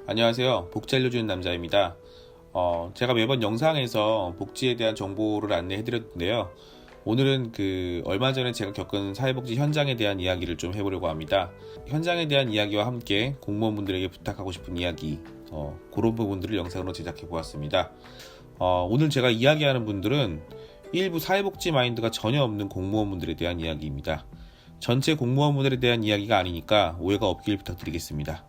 안녕하세요. 복지 알려주는 남자입니다. 제가 매번 영상에서 복지에 대한 정보를 안내해드렸는데요. 오늘은 얼마 전에 제가 겪은 사회복지 현장에 대한 이야기를 좀 해보려고 합니다. 현장에 대한 이야기와 함께 공무원분들에게 부탁하고 싶은 이야기, 그런 부분들을 영상으로 제작해 보았습니다. 오늘 제가 이야기하는 분들은 일부 사회복지 마인드가 전혀 없는 공무원분들에 대한 이야기입니다. 전체 공무원분들에 대한 이야기가 아니니까 오해가 없길 부탁드리겠습니다.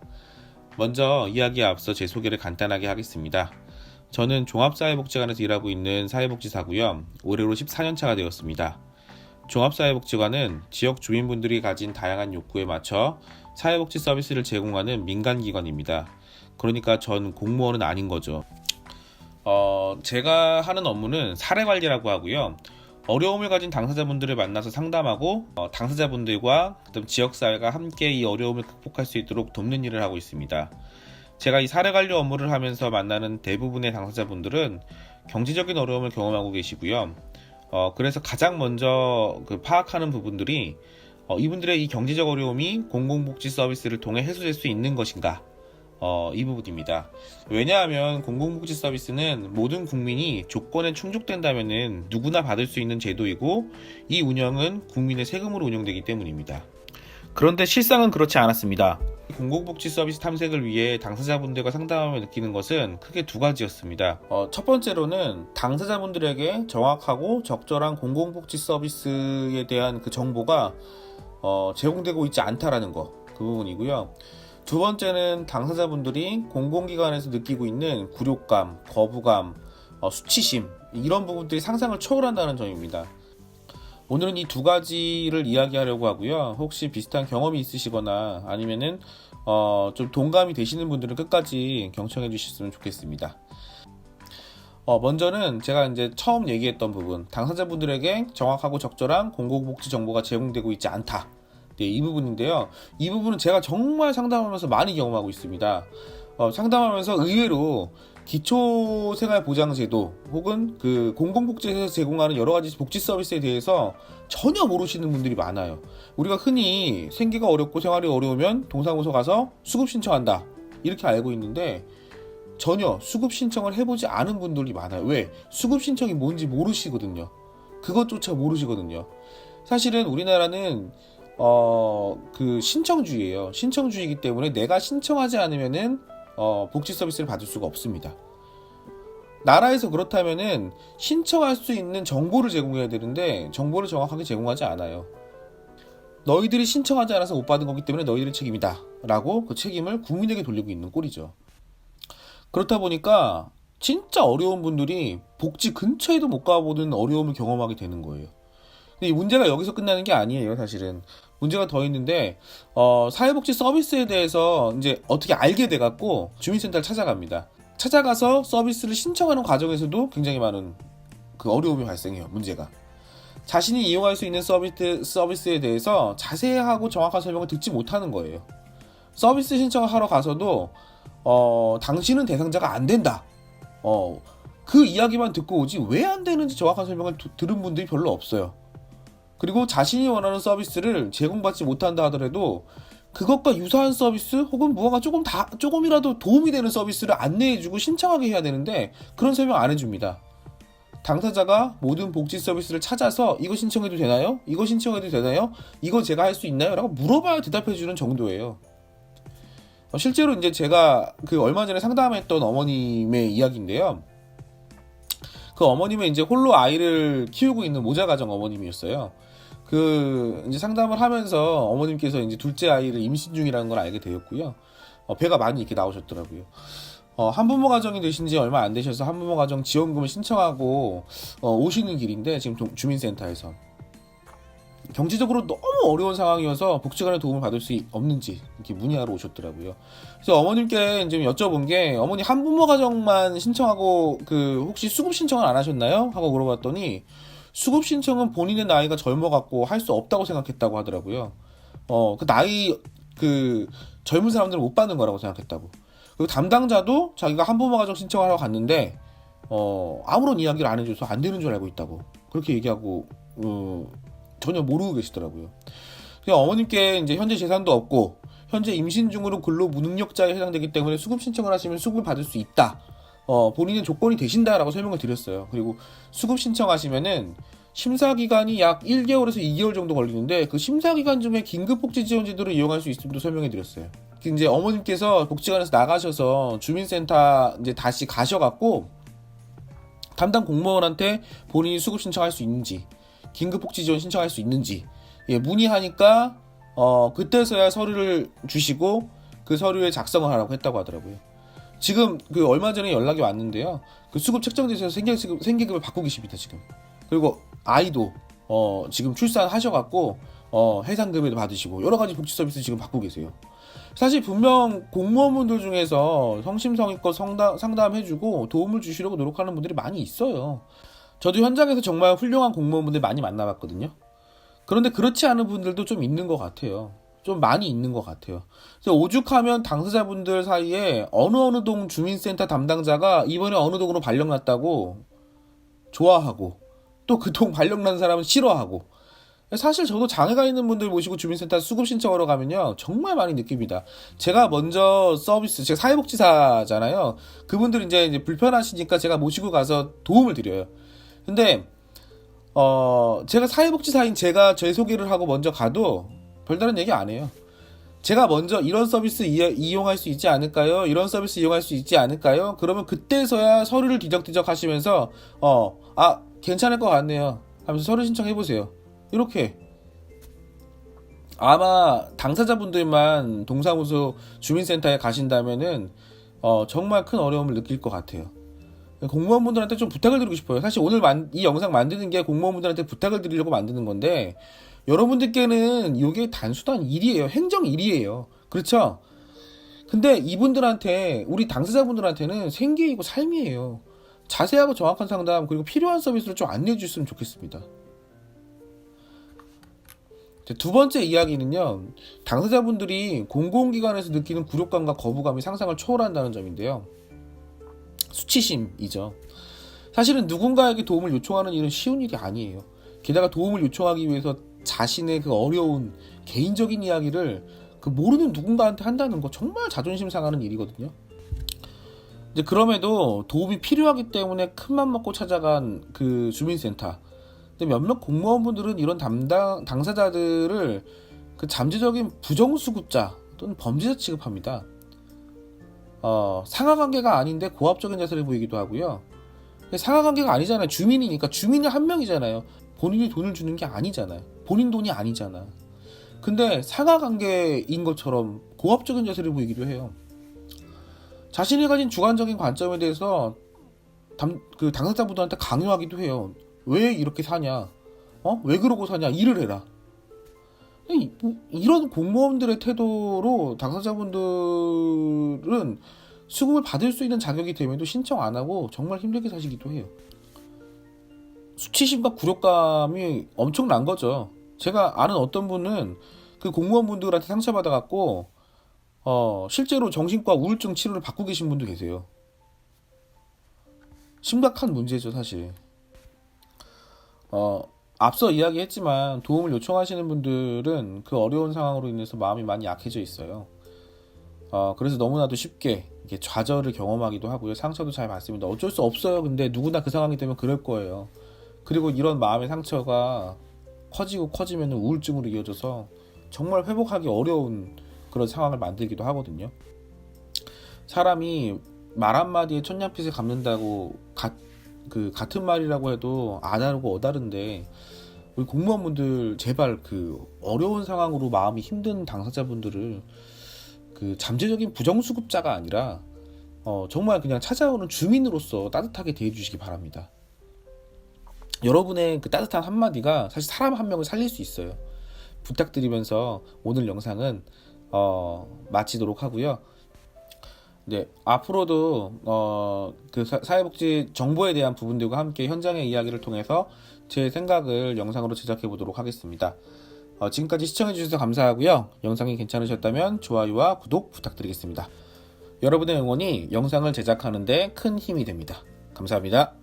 먼저 이야기에 앞서 제 소개를 간단하게 하겠습니다. 저는 종합사회복지관에서 일하고 있는 사회복지사고요. 올해로 14년차가 되었습니다. 종합사회복지관은 지역 주민분들이 가진 다양한 욕구에 맞춰 사회복지 서비스를 제공하는 민간기관입니다. 그러니까 전 공무원은 아닌 거죠. 제가 하는 업무는 사례관리라고 하고요. 어려움을 가진 당사자분들을 만나서 상담하고 당사자분들과 지역사회가 함께 이 어려움을 극복할 수 있도록 돕는 일을 하고 있습니다. 제가 이 사례관리 업무를 하면서 만나는 대부분의 당사자분들은 경제적인 어려움을 경험하고 계시고요. 그래서 가장 먼저 파악하는 부분들이 이분들의 이 경제적 어려움이 공공복지 서비스를 통해 해소될 수 있는 것인가, 이 부분입니다. 왜냐하면 공공복지 서비스는 모든 국민이 조건에 충족된다면 누구나 받을 수 있는 제도이고, 이 운영은 국민의 세금으로 운영되기 때문입니다. 그런데 실상은 그렇지 않았습니다. 공공복지 서비스 탐색을 위해 당사자분들과 상담하며 느끼는 것은 크게 두 가지였습니다. 첫 번째로는 당사자분들에게 정확하고 적절한 공공복지 서비스에 대한 정보가 제공되고 있지 않다라는 거, 그 부분이고요. 두 번째는 당사자분들이 공공기관에서 느끼고 있는 굴욕감, 거부감, 수치심, 이런 부분들이 상상을 초월한다는 점입니다. 오늘은 이 두 가지를 이야기하려고 하고요. 혹시 비슷한 경험이 있으시거나 아니면은 좀 동감이 되시는 분들은 끝까지 경청해 주셨으면 좋겠습니다. 먼저는 제가 이제 처음 얘기했던 부분, 당사자분들에게 정확하고 적절한 공공복지 정보가 제공되고 있지 않다. 네, 이 부분인데요. 이 부분은 제가 정말 상담하면서 많이 경험하고 있습니다. 상담하면서 의외로 기초생활보장제도 혹은 공공복지에서 제공하는 여러 가지 복지 서비스에 대해서 전혀 모르시는 분들이 많아요. 우리가 흔히 생계가 어렵고 생활이 어려우면 동사무소 가서 수급 신청한다, 이렇게 알고 있는데 전혀 수급 신청을 해보지 않은 분들이 많아요. 왜? 수급 신청이 뭔지 모르시거든요. 그것조차 모르시거든요. 사실은 우리나라는 신청주의예요. 신청주의이기 때문에 내가 신청하지 않으면은 복지 서비스를 받을 수가 없습니다. 나라에서 그렇다면은 신청할 수 있는 정보를 제공해야 되는데 정보를 정확하게 제공하지 않아요. 너희들이 신청하지 않아서 못 받은 거기 때문에 너희들의 책임이다 라고 그 책임을 국민에게 돌리고 있는 꼴이죠. 그렇다 보니까 진짜 어려운 분들이 복지 근처에도 못 가보는 어려움을 경험하게 되는 거예요. 근데 이 문제가 여기서 끝나는 게 아니에요. 사실은 문제가 더 있는데, 사회복지 서비스에 대해서 이제 어떻게 알게 돼갖고 주민센터를 찾아갑니다. 찾아가서 서비스를 신청하는 과정에서도 굉장히 많은 어려움이 발생해요. 문제가 자신이 이용할 수 있는 서비스에 대해서 자세하고 정확한 설명을 듣지 못하는 거예요. 서비스 신청을 하러 가서도 당신은 대상자가 안 된다, 그 이야기만 듣고 오지 왜 안 되는지 정확한 설명을 들은 분들이 별로 없어요. 그리고 자신이 원하는 서비스를 제공받지 못한다 하더라도 그것과 유사한 서비스 혹은 무언가 조금이라도 도움이 되는 서비스를 안내해주고 신청하게 해야 되는데 그런 설명 안 해줍니다. 당사자가 모든 복지 서비스를 찾아서 이거 신청해도 되나요? 이거 신청해도 되나요? 이거 제가 할 수 있나요? 라고 물어봐야 대답해주는 정도예요. 실제로 이제 제가 얼마 전에 상담했던 어머님의 이야기인데요. 그 어머님은 이제 홀로 아이를 키우고 있는 모자가정 어머님이었어요. 이제 상담을 하면서 어머님께서 이제 둘째 아이를 임신 중이라는 걸 알게 되었고요. 배가 많이 이렇게 나오셨더라고요. 한부모 가정이 되신 지 얼마 안 되셔서 한부모 가정 지원금을 신청하고 오시는 길인데, 지금 주민센터에서 경제적으로 너무 어려운 상황이어서 복지관의 도움을 받을 수 없는지 이렇게 문의하러 오셨더라고요. 그래서 어머님께 좀 여쭤본 게, 어머니 한부모 가정만 신청하고 혹시 수급 신청을 안 하셨나요? 하고 물어봤더니 수급 신청은 본인의 나이가 젊어갖고 할 수 없다고 생각했다고 하더라고요. 젊은 사람들은 못 받는 거라고 생각했다고. 그리고 담당자도 자기가 한부모 가정 신청하러 갔는데 아무런 이야기를 안 해줘서 안 되는 줄 알고 있다고 그렇게 얘기하고 전혀 모르고 계시더라고요. 어머님께 이제 현재 재산도 없고 현재 임신 중으로 근로 무능력자에 해당되기 때문에 수급 신청을 하시면 수급을 받을 수 있다. 본인의 조건이 되신다라고 설명을 드렸어요. 그리고 수급 신청하시면은 심사기간이 약 1개월에서 2개월 정도 걸리는데 그 심사기간 중에 긴급복지지원제도를 이용할 수 있음도 설명해 드렸어요. 이제 어머님께서 복지관에서 나가셔서 주민센터 이제 다시 가셔갖고 담당 공무원한테 본인이 수급 신청할 수 있는지 긴급복지지원 신청할 수 있는지 문의하니까 그때서야 서류를 주시고 그 서류에 작성을 하라고 했다고 하더라고요. 지금 그 얼마 전에 연락이 왔는데요. 그 수급 책정돼서 생계급을 받고 계십니다 지금. 그리고 아이도 지금 출산하셔갖고 해상급여도 받으시고 여러 가지 복지 서비스 지금 받고 계세요. 사실 분명 공무원분들 중에서 성심성의껏 상담해주고 도움을 주시려고 노력하는 분들이 많이 있어요. 저도 현장에서 정말 훌륭한 공무원분들 많이 만나봤거든요. 그런데 그렇지 않은 분들도 좀 있는 것 같아요. 좀 많이 있는 것 같아요. 그래서 오죽하면 당사자분들 사이에 어느 동 주민센터 담당자가 이번에 어느 동으로 발령났다고 좋아하고 또 그 동 발령난 사람은 싫어하고. 사실 저도 장애가 있는 분들 모시고 주민센터 수급 신청하러 가면요 정말 많이 느낍니다. 제가 먼저 제가 사회복지사잖아요. 그분들 이제 불편하시니까 제가 모시고 가서 도움을 드려요. 근데 제가 사회복지사인 제가 제 소개를 하고 먼저 가도 별다른 얘기 안 해요. 제가 먼저 이런 서비스 이용할 수 있지 않을까요? 이런 서비스 이용할 수 있지 않을까요? 그러면 그때서야 서류를 뒤적뒤적 하시면서 괜찮을 것 같네요 하면서 서류 신청해보세요. 이렇게 아마 당사자분들만 동사무소 주민센터에 가신다면은 정말 큰 어려움을 느낄 것 같아요. 공무원분들한테 좀 부탁을 드리고 싶어요. 사실 오늘 이 영상 만드는 게 공무원분들한테 부탁을 드리려고 만드는 건데 여러분들께는 이게 단순한 일이에요. 행정 일이에요. 그렇죠? 근데 이분들한테 우리 당사자분들한테는 생계이고 삶이에요. 자세하고 정확한 상담 그리고 필요한 서비스를 좀 안내해 주셨으면 좋겠습니다. 두 번째 이야기는요. 당사자분들이 공공기관에서 느끼는 굴욕감과 거부감이 상상을 초월한다는 점인데요. 수치심이죠. 사실은 누군가에게 도움을 요청하는 일은 쉬운 일이 아니에요. 게다가 도움을 요청하기 위해서 자신의 그 어려운 개인적인 이야기를 그 모르는 누군가한테 한다는 거 정말 자존심 상하는 일이거든요. 이제 그럼에도 도움이 필요하기 때문에 큰맘 먹고 찾아간 그 주민센터. 근데 몇몇 공무원분들은 이런 당사자들을 그 잠재적인 부정수급자 또는 범죄자 취급합니다. 상하관계가 아닌데 고압적인 자세를 보이기도 하고요. 상하관계가 아니잖아요. 주민이니까 주민이 한 명이잖아요. 본인이 돈을 주는 게 아니잖아요. 본인 돈이 아니잖아. 근데 상하관계인 것처럼 고압적인 자세를 보이기도 해요. 자신이 가진 주관적인 관점에 대해서 그 당사자분들한테 강요하기도 해요. 왜 이렇게 사냐? 왜 그러고 사냐? 일을 해라. 이런 공무원들의 태도로 당사자분들은 수급을 받을 수 있는 자격이 됨에도 신청 안 하고 정말 힘들게 사시기도 해요. 수치심과 굴욕감이 엄청난 거죠. 제가 아는 어떤 분은 그 공무원분들한테 상처받아갖고 실제로 정신과 우울증 치료를 받고 계신 분도 계세요. 심각한 문제죠, 사실. 앞서 이야기했지만 도움을 요청하시는 분들은 그 어려운 상황으로 인해서 마음이 많이 약해져 있어요. 그래서 너무나도 쉽게 이렇게 좌절을 경험하기도 하고요. 상처도 잘 받습니다. 어쩔 수 없어요. 근데 누구나 그 상황이 되면 그럴 거예요. 그리고 이런 마음의 상처가 커지면 우울증으로 이어져서 정말 회복하기 어려운 그런 상황을 만들기도 하거든요. 사람이 말 한마디에 천냥빚을 갚는다고 같은 말이라고 해도 안 다르고 어다른데 우리 공무원분들 제발 그 어려운 상황으로 마음이 힘든 당사자분들을 그 잠재적인 부정수급자가 아니라 정말 그냥 찾아오는 주민으로서 따뜻하게 대해주시기 바랍니다. 여러분의 그 따뜻한 한마디가 사실 사람 한 명을 살릴 수 있어요. 부탁드리면서 오늘 영상은 마치도록 하고요. 네, 앞으로도 그 사회복지 정보에 대한 부분들과 함께 현장의 이야기를 통해서 제 생각을 영상으로 제작해 보도록 하겠습니다. 지금까지 시청해 주셔서 감사하고요. 영상이 괜찮으셨다면 좋아요와 구독 부탁드리겠습니다. 여러분의 응원이 영상을 제작하는 데 큰 힘이 됩니다. 감사합니다.